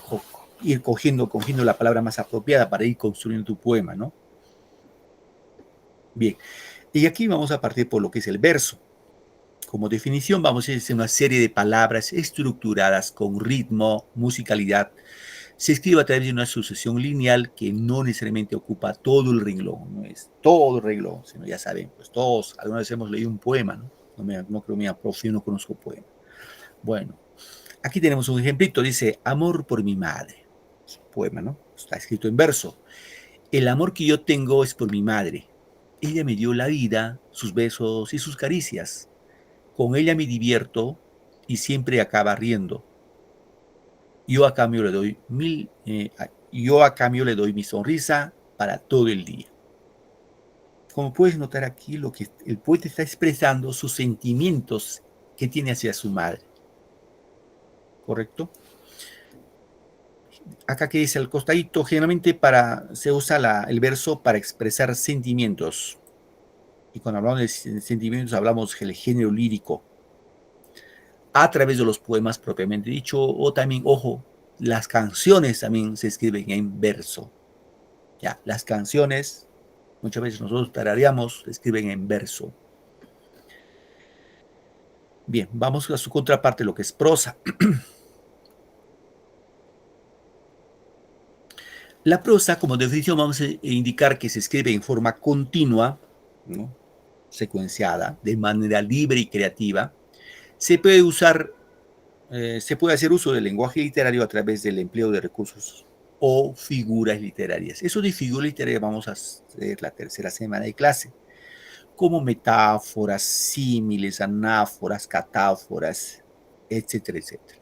ir cogiendo la palabra más apropiada para ir construyendo tu poema, ¿no? Bien, y aquí vamos a partir por lo que es el verso. Como definición, vamos a decir una serie de palabras estructuradas con ritmo, musicalidad. Se escribe a través de una sucesión lineal que no necesariamente ocupa todo el renglón, no es todo el renglón, sino ya saben, pues todos, alguna vez hemos leído un poema, ¿no? No creo, mira, profe, yo no conozco poema. Bueno, aquí tenemos un ejemplito, dice, amor por mi madre. Es un poema, ¿no? Está escrito en verso. El amor que yo tengo es por mi madre. Ella me dio la vida, sus besos y sus caricias. Con ella me divierto y siempre acaba riendo. Yo a cambio le doy mi sonrisa para todo el día. Como puedes notar aquí, lo que el poeta está expresando sus sentimientos que tiene hacia su madre. ¿Correcto? Acá que dice al costadito, generalmente se usa el verso para expresar sentimientos. Y cuando hablamos de sentimientos, hablamos del género lírico. A través de los poemas propiamente dicho, o también, ojo, las canciones también se escriben en verso. Ya, las canciones, muchas veces nosotros tarareamos, se escriben en verso. Bien, vamos a su contraparte, lo que es prosa. La prosa, como definición, vamos a indicar que se escribe en forma continua, ¿no? Secuenciada, de manera libre y creativa. Se puede hacer uso del lenguaje literario a través del empleo de recursos o figuras literarias. Eso de figuras literarias vamos a hacer la tercera semana de clase, como metáforas, símiles, anáforas, catáforas, etcétera, etcétera.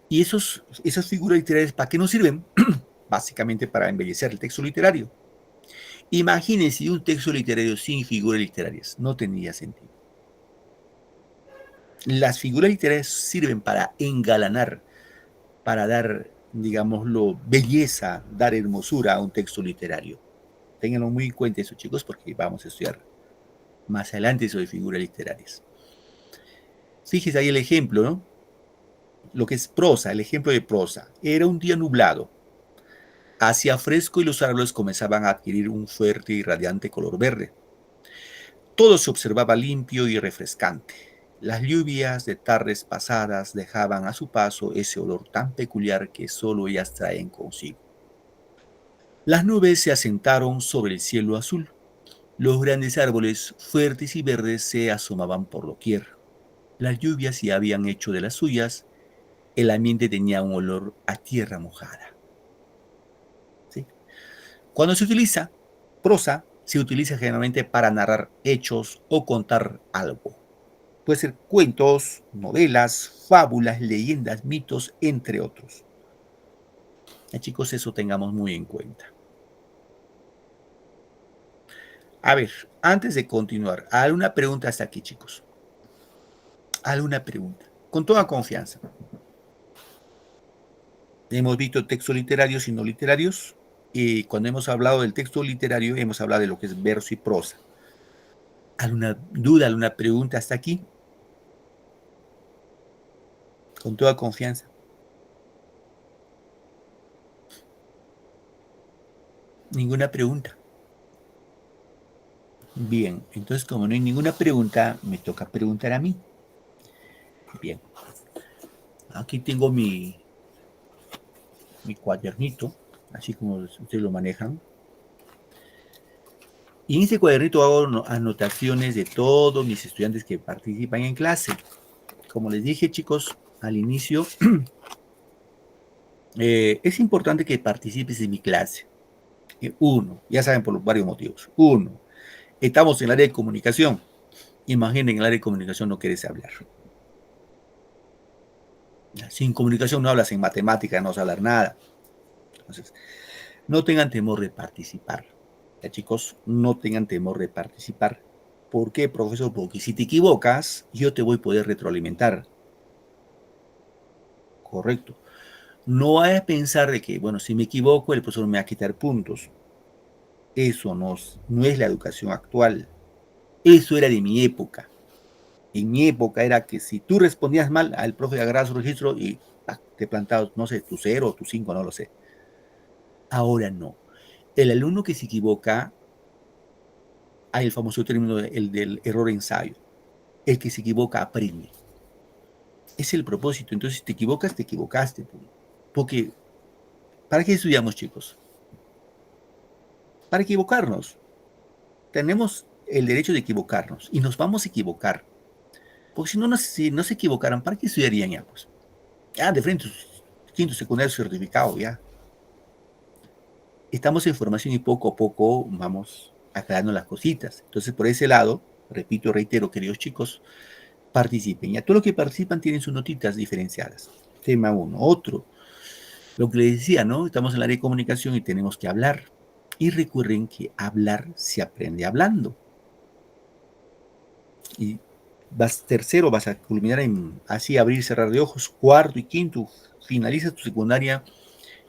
Y esas figuras literarias, ¿para qué nos sirven? Básicamente para embellecer el texto literario. Imagínense un texto literario sin figuras literarias, no tendría sentido. Las figuras literarias sirven para engalanar, para dar, digámoslo, belleza, dar hermosura a un texto literario. Ténganlo muy en cuenta eso, chicos, porque vamos a estudiar más adelante eso de figuras literarias. Fíjense ahí el ejemplo, ¿no? Lo que es prosa, el ejemplo de prosa. Era un día nublado. Hacía fresco y los árboles comenzaban a adquirir un fuerte y radiante color verde. Todo se observaba limpio y refrescante. Las lluvias de tardes pasadas dejaban a su paso ese olor tan peculiar que solo ellas traen consigo. Las nubes se asentaron sobre el cielo azul. Los grandes árboles, fuertes y verdes, se asomaban por doquier. Las lluvias ya habían hecho de las suyas. El ambiente tenía un olor a tierra mojada. ¿Sí? Cuando se utiliza prosa, se utiliza generalmente para narrar hechos o contar algo. Puede ser cuentos, novelas, fábulas, leyendas, mitos, entre otros. Ya, chicos, eso tengamos muy en cuenta. A ver, antes de continuar, ¿alguna pregunta hasta aquí, chicos? ¿Alguna pregunta? Con toda confianza. Hemos visto textos literarios y no literarios. Y cuando hemos hablado del texto literario, hemos hablado de lo que es verso y prosa. ¿Alguna duda, alguna pregunta hasta aquí? Con toda confianza. Ninguna pregunta. Bien, entonces como no hay ninguna pregunta, me toca preguntar a mí. Bien. Aquí tengo mi cuadernito, así como ustedes lo manejan. Y en ese cuadernito hago anotaciones de todos mis estudiantes que participan en clase. Como les dije, chicos, al inicio, es importante que participes en mi clase. Uno, ya saben por varios motivos. Uno, estamos en el área de comunicación. Imaginen, en el área de comunicación no quieres hablar. Sin comunicación no hablas en matemática, no vas a hablar nada. Entonces, no tengan temor de participar. Ya, chicos, no tengan temor de participar. ¿Por qué, profesor? Porque si te equivocas, yo te voy a poder retroalimentar. Correcto. No vayas a pensar de que, bueno, si me equivoco, el profesor me va a quitar puntos. Eso no es la educación actual. Eso era de mi época. En mi época era que si tú respondías mal, al profe agarraba su registro y te plantaba, no sé, tu 0 o tu 5, no lo sé. Ahora no. El alumno que se equivoca, hay el famoso término del error ensayo. El que se equivoca aprende. Es el propósito. Entonces, si te equivocas, te equivocaste. Porque, ¿para qué estudiamos, chicos? Para equivocarnos. Tenemos el derecho de equivocarnos y nos vamos a equivocar. Porque si no se equivocaran, ¿para qué estudiarían ya? Pues, ya de frente, quinto secundario certificado, ya. Estamos en formación y poco a poco vamos aclarando las cositas. Entonces, por ese lado, repito, reitero, queridos chicos, participen. Ya todos los que participan tienen sus notitas diferenciadas. Tema 1. Otro, lo que les decía, ¿no? Estamos en el área de comunicación y tenemos que hablar. Y recuerden que hablar se aprende hablando. Y tercero, vas a culminar en así abrir y cerrar de ojos. Cuarto y quinto, finalizas tu secundaria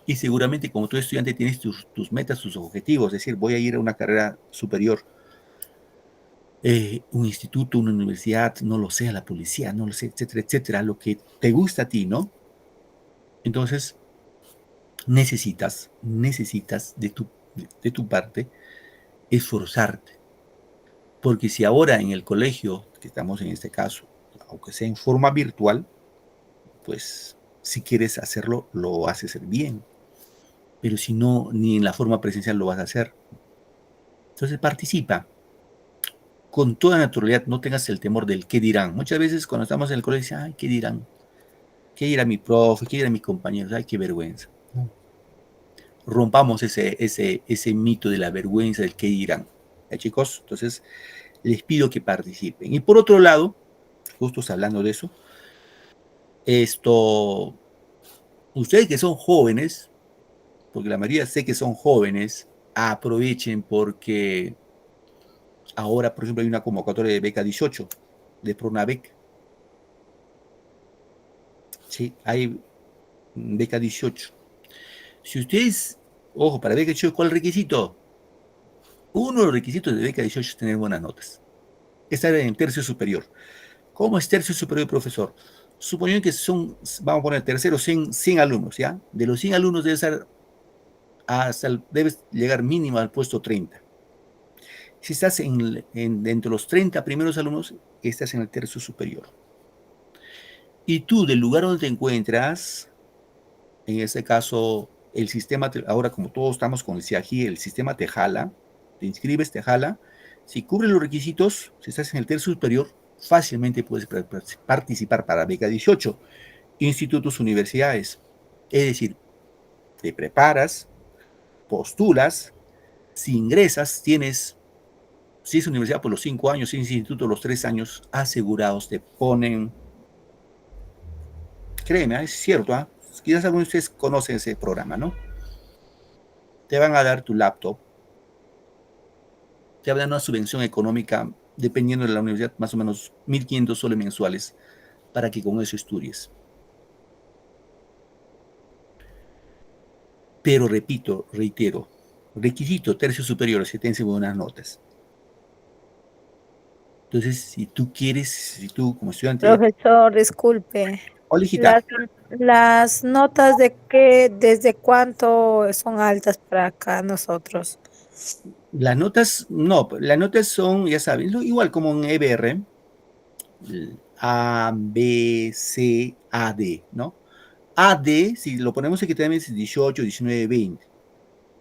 y seguramente como tú estudiante tienes tus metas, tus objetivos. Es decir, voy a ir a una carrera superior, un instituto, una universidad, no lo sé, a la policía, no lo sé, etcétera, etcétera, lo que te gusta a ti, ¿no? Entonces, necesitas de tu parte esforzarte. Porque si ahora en el colegio, que estamos en este caso, aunque sea en forma virtual, pues si quieres hacerlo, lo haces bien. Pero si no, ni en la forma presencial lo vas a hacer. Entonces participa. Con toda naturalidad, no tengas el temor del qué dirán. Muchas veces cuando estamos en el colegio, dicen, ay, ¿qué dirán? ¿Qué dirá mi profe? ¿Qué dirá mi compañero? Ay, qué vergüenza. No. rompamos ese mito de la vergüenza del qué dirán. ¿Ya, chicos? Entonces, les pido que participen. Y por otro lado, justo hablando de eso, ustedes que son jóvenes, porque la mayoría sé que son jóvenes, aprovechen porque ahora, por ejemplo, hay una convocatoria de beca 18, de Pronavec. Sí, hay beca 18. Si ustedes, ojo, para beca 18, ¿cuál es el requisito? Uno de los requisitos de beca 18 es tener buenas notas. Esta era en tercio superior. ¿Cómo es tercio superior, profesor? Suponiendo que vamos a poner tercero, 100 alumnos, ¿ya? De los 100 alumnos debes llegar mínimo al puesto 30. Si estás dentro de los 30 primeros alumnos, estás en el tercio superior. Y tú, del lugar donde te encuentras, en este caso, el sistema, ahora como todos estamos con el CIAGI, el sistema te jala, te inscribes, te jala. Si cubre los requisitos, si estás en el tercio superior, fácilmente puedes participar para beca 18, institutos, universidades. Es decir, te preparas, postulas, si ingresas, tienes, si es universidad por los 5 años, si es instituto los 3 años, asegurados, te ponen, créeme, es cierto, quizás algunos de ustedes conocen ese programa, ¿no? Te van a dar tu laptop, te van a dar una subvención económica, dependiendo de la universidad, más o menos 1.500 soles mensuales, para que con eso estudies. Pero repito, reitero, requisito tercio superior, si tienes buenas notas. Entonces, si tú como estudiante... Profesor, disculpe. Hola, hijita. Las notas desde cuánto son altas para acá nosotros. Las notas, no, las notas son, ya saben, igual como en EBR, A, B, C, A, D, ¿no? A, D, si lo ponemos equitativamente es 18, 19, 20.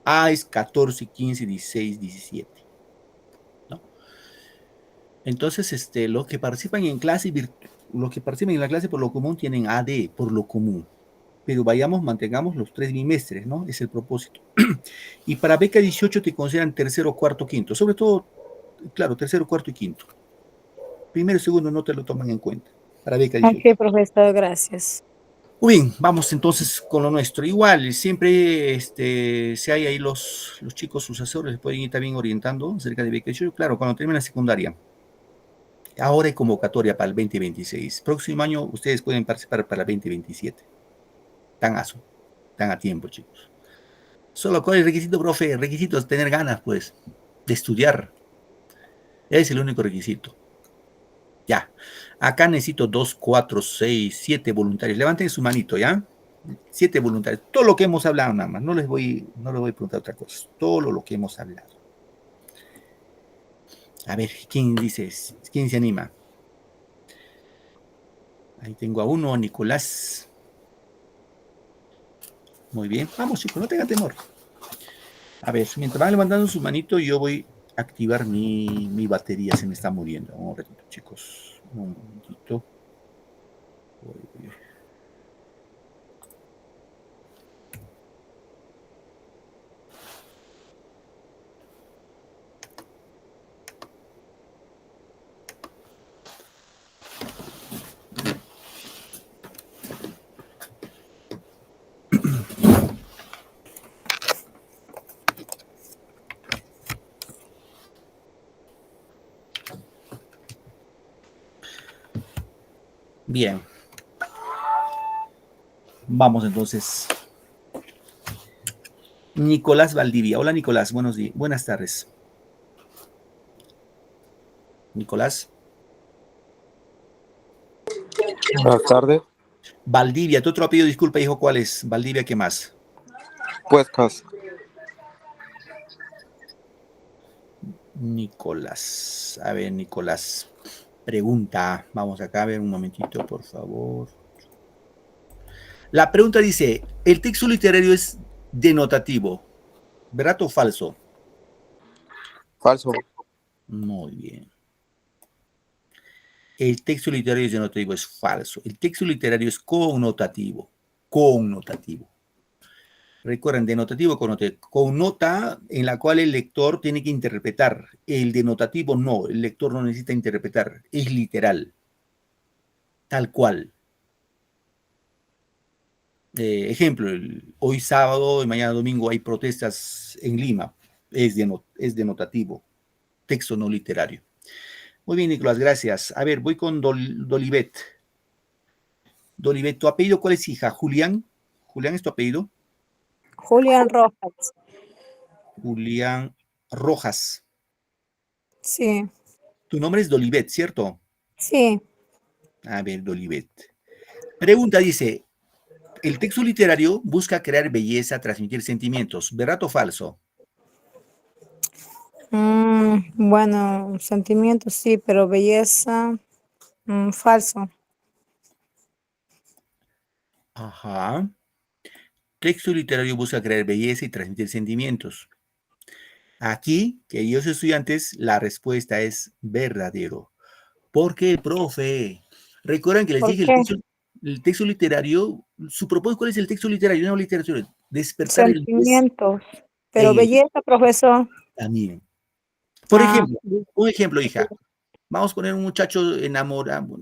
A es 14, 15, 16, 17. ¿No? Entonces, los que participan en los que participan en la clase por lo común tienen AD, por lo común. Pero mantengamos los 3 bimestres, ¿no? Es el propósito. Y para beca 18 te consideran tercero, cuarto, quinto. Sobre todo, claro, tercero, cuarto y quinto. Primero y segundo no te lo toman en cuenta. Para beca 18. Ok, profesor, gracias. Muy bien, vamos entonces con lo nuestro. Igual, siempre si hay ahí los chicos, sus asesores, pueden ir también orientando acerca de beca 18. Claro, cuando termine la secundaria. Ahora hay convocatoria para el 2026. Próximo año ustedes pueden participar para el 2027. Están a tiempo, chicos. Solo con el requisito, profe, el requisito es tener ganas, pues, de estudiar. Es el único requisito. Ya. Acá necesito 2, 4, 6, 7 voluntarios. Levanten su manito, ¿ya? 7 voluntarios. Todo lo que hemos hablado nada más. No les voy a preguntar otra cosa. Todo lo que hemos hablado. A ver, ¿quién se anima? Ahí tengo a uno, Nicolás. Muy bien. Vamos, chicos, no tengan temor. A ver, mientras van levantando su manito, yo voy a activar mi batería. Se me está muriendo. Un ratito, chicos. Un momentito. Bien. Vamos entonces. Nicolás Valdivia. Hola, Nicolás. Buenas tardes. Nicolás. Buenas tardes. Valdivia. Tu otro apellido, disculpa, hijo, ¿cuál es? Valdivia, ¿qué más? Puescas. Nicolás. A ver, Nicolás. Pregunta. Vamos acá a ver un momentito, por favor. La pregunta dice, ¿el texto literario es denotativo? ¿Verdad o falso? Falso. Muy bien. El texto literario es denotativo, es falso. El texto literario es connotativo. Connotativo. Recuerden, denotativo con nota en la cual el lector tiene que interpretar. El denotativo no, el lector no necesita interpretar, es literal, tal cual. Ejemplo, hoy sábado y mañana domingo hay protestas en Lima, es denotativo, texto no literario. Muy bien, Nicolás, gracias. A ver, voy con Dolivet. Dolivet, ¿tu apellido cuál es, hija? ¿Julián? ¿Julián es tu apellido? Julián Rojas. Julián Rojas. Sí, Tu nombre es Dolivet, ¿cierto? sí. A ver, Dolivet. Pregunta dice, el texto literario busca crear belleza, transmitir sentimientos. ¿Verdad o falso? Bueno, sentimientos sí, pero belleza, falso. Ajá. Texto literario busca crear belleza y transmitir sentimientos. Aquí, queridos estudiantes, la respuesta es verdadero. ¿Por qué, profe? Recuerdan que les ¿Por dije qué? el texto literario, su propósito, ¿cuál es el texto literario? No literatura, despertar el Sentimientos. Pero eh, belleza, profesor. también. Por Ah, ejemplo, un ejemplo, hija. Vamos a poner un muchacho enamorado,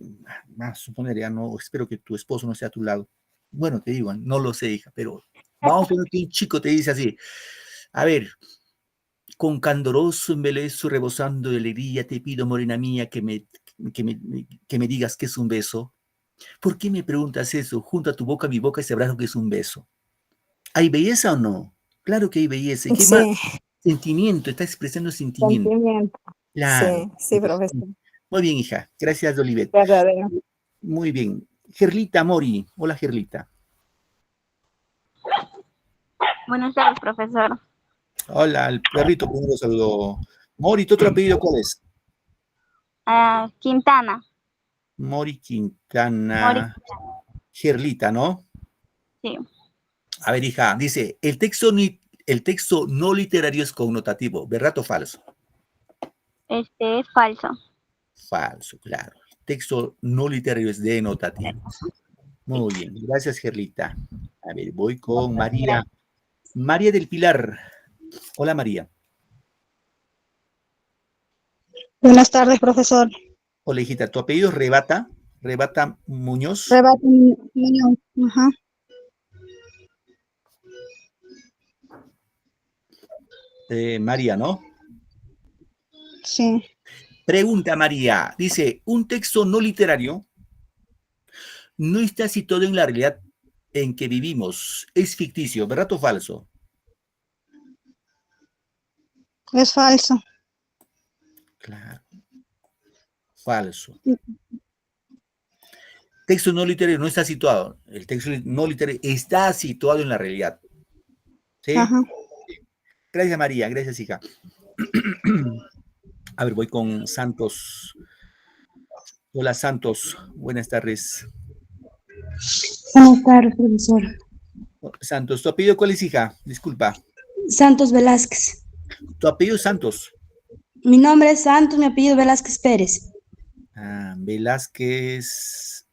a suponer, ya no, espero que tu esposo no esté a tu lado. Bueno, te digo, no lo sé, hija, pero vamos a poner que un chico te dice así, a ver, con candoroso embelezo, rebosando de alegría, te pido, morena mía, que me digas que es un beso. ¿Por qué me preguntas eso? Junto a tu boca, mi boca, y sabrás lo que es un beso. ¿Hay belleza o no? Claro que hay belleza. ¿Y qué más? sí, Sentimiento, está expresando sentimiento. sentimiento. Claro. Sí, profesor. Muy bien, hija. Gracias, Olivet. Verdadero. Muy bien. Gerlita Mori. Hola, Gerlita. Buenas tardes, profesor. Hola, el perrito primero saludó. Mori, ¿tu otro apellido cuál es? Quintana. Mori Quintana. Mori. Gerlita, ¿no? Sí. A ver, hija, dice, el texto no literario es connotativo, ¿verdad o falso? Es falso. Falso, claro. El texto no literario es denotativo. Muy bien, gracias, Gerlita. A ver, voy con María. María del Pilar. Hola, María. Buenas tardes, profesor. Hola, hijita. ¿Tu apellido es Rebata? ¿Rebata Muñoz? Rebate Muñoz. Ajá. María, ¿no? Sí. Pregunta María. Dice, un texto no literario no está situado en la realidad en que vivimos. Es ficticio, ¿verdad o falso? Es falso. Claro. Falso. Texto no literario no está situado. El texto no literario está situado en la realidad. ¿Sí? Ajá. Gracias, María. Gracias, hija. A ver, voy con Santos. Hola, Santos. Buenas tardes. Buenas tardes, profesor. Santos, ¿tu apellido cuál es, hija? Disculpa. Santos Velázquez. Tu apellido es Santos. Mi nombre es Santos, mi apellido Velázquez Pérez. Velázquez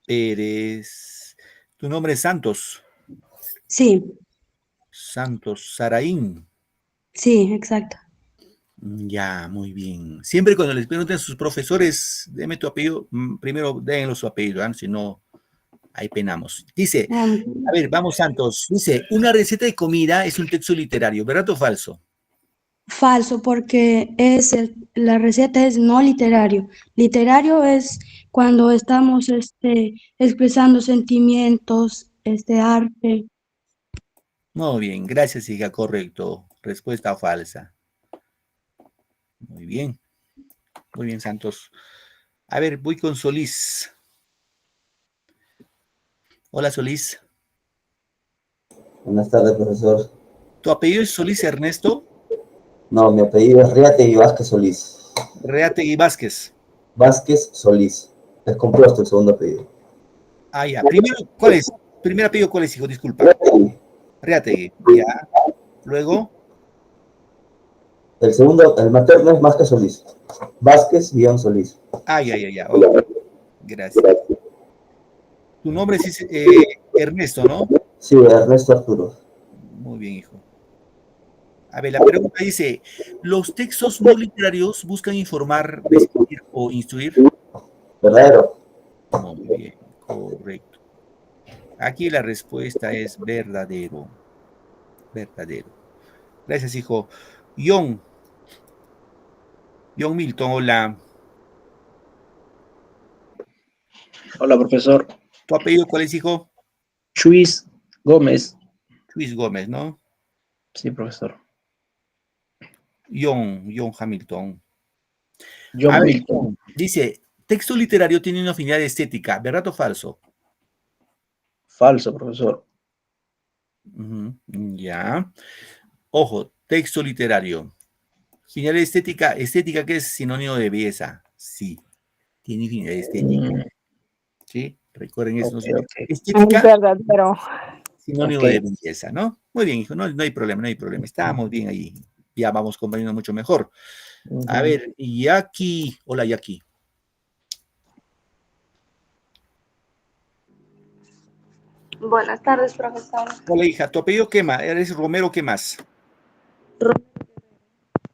Pérez. Tu nombre es Santos. Sí. Santos Saraín. Sí, exacto. Ya, muy bien. Siempre cuando les pregunten a sus profesores, deme tu apellido, primero denlo su apellido, ¿eh? Si no, ahí penamos. Dice, a ver, vamos, Santos. Dice, una receta de comida es un texto literario, ¿verdad o falso? Falso, porque la receta es no literario. Literario es cuando estamos expresando sentimientos, arte. Muy bien, gracias, hija, correcto. Respuesta falsa. Muy bien. Muy bien, Santos. A ver, voy con Solís. Hola, Solís. Buenas tardes, profesor. ¿Tu apellido es Solís Ernesto? No, mi apellido es Reategui Vázquez Solís. Reategui Vázquez. Vázquez Solís. Es compuesto el segundo apellido. Ah, ya. Primero, ¿cuál es? Primer apellido, ¿cuál es, hijo? Disculpa. Reategui. Reategui. Ya. Luego. El segundo, el materno es Vázquez Solís. Vázquez-Solís. Ah, ya. Okay. Gracias. Tu nombre es Ernesto, ¿no? Sí, Ernesto Arturo. Muy bien, hijo. A ver, la pregunta dice, ¿los textos no literarios buscan informar, describir o instruir? Verdadero. Muy bien, correcto. Aquí la respuesta es verdadero. Verdadero. Gracias, hijo. John Milton, hola. Hola, profesor. ¿Tu apellido cuál es, hijo? Chuis Gómez. Luis Gómez, ¿no? Sí, profesor. John Hamilton. John A ver, Milton. dice, texto literario tiene una afinidad estética, ¿verdad o falso? Falso, profesor. Ujú, ya. Ojo, texto literario. Afinidad estética, que es sinónimo de belleza. Sí, tiene afinidad estética. ¿Sí? Recuerden eso. Ok, ¿No? ok. Estética, Es verdadero. sinónimo Ok. de belleza, ¿no? Muy bien, hijo, no hay problema, no hay problema. Estamos bien ahí. Ya vamos comprendiendo mucho mejor. A ver, Jackie. Hola, Jackie. Buenas tardes, profesor. Hola, hija. ¿Tu apellido qué más? ¿Eres Romero qué más?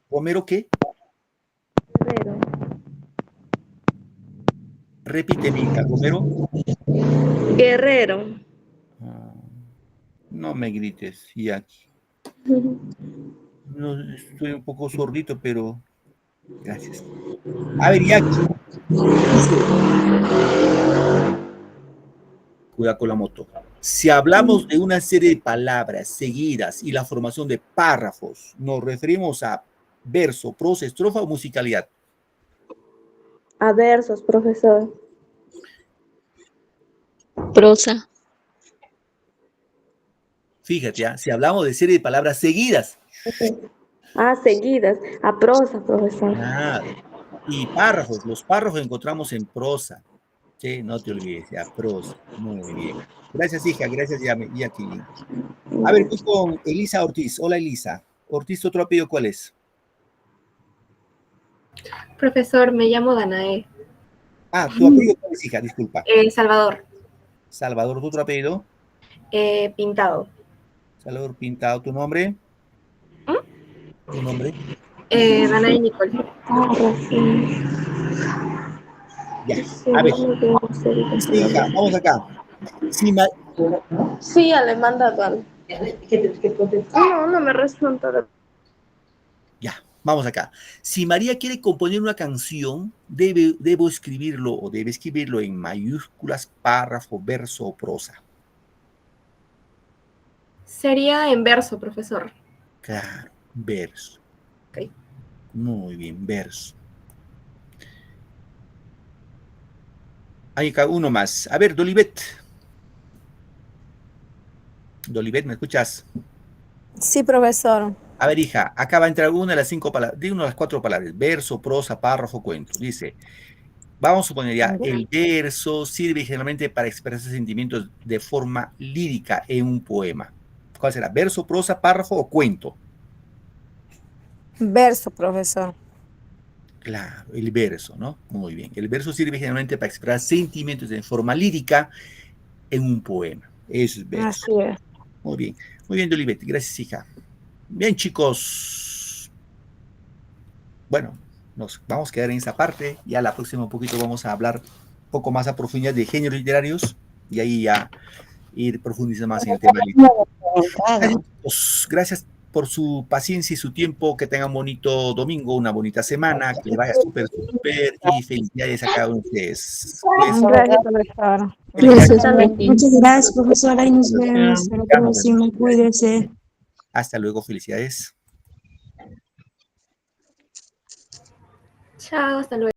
¿Romero qué? Guerrero. Repíteme, hija. ¿Romero? Guerrero. No me grites, Jackie. No, estoy un poco sordito, pero gracias. A ver, Jackie. Dice, cuidado con la moto. Si hablamos de una serie de palabras seguidas y la formación de párrafos, nos referimos a verso, prosa, estrofa o musicalidad. A versos, profesor. Prosa. Fíjate, si hablamos de serie de palabras seguidas. Ah, seguidas. A prosa, profesor. Claro. Y párrafos, los párrafos encontramos en prosa. Sí, no te olvides, ya, prosa. Muy bien. Gracias, hija, gracias, Jackie. A ver, voy con Elisa Ortiz. Hola, Elisa. Ortiz, ¿tu otro apellido cuál es? Profesor, me llamo Danae. Ah, ¿tu apellido cuál es, hija? Disculpa. Salvador. Salvador, ¿tu otro apellido? Pintado. Salvador Pintado, ¿tu nombre? ¿Tu nombre? Danae Nicole. Ya, a ver. Sí, hija, vamos acá. Sí, ya le manda algo. No me responde. Ya, vamos acá. Si María quiere componer una canción, debo escribirlo o debe escribirlo en mayúsculas, párrafo, verso o prosa. Sería en verso, profesor. Claro, verso. Okay. Muy bien, verso. Hay acá uno más. A ver, Dolivet. Dolivet, ¿me escuchas? Sí, profesor. A ver, hija, acá va a entrar una de las 5 palabras, de una de las 4 palabras, verso, prosa, párrafo, cuento. Dice, vamos a suponer ya, el verso sirve generalmente para expresar sentimientos de forma lírica en un poema. ¿Cuál será? ¿Verso, prosa, párrafo o cuento? Verso, profesor. Claro, el verso, ¿no? Muy bien. El verso sirve generalmente para expresar sentimientos de forma lírica en un poema. Eso es verso. Así es. Muy bien, Dolivet. Gracias, hija. Bien, chicos. Bueno, nos vamos a quedar en esa parte. Ya la próxima un poquito vamos a hablar un poco más a profundidad de géneros literarios y ahí ya ir profundizando más en el tema literario. Gracias por su paciencia y su tiempo. Que tengan un bonito domingo, una bonita semana, que le vaya súper y felicidades a cada uno de ustedes. Gracias, profesor. Muchas gracias, profesora, y nos vemos. Hasta la próxima. Cuídese. Hasta luego, felicidades. Chao, hasta luego.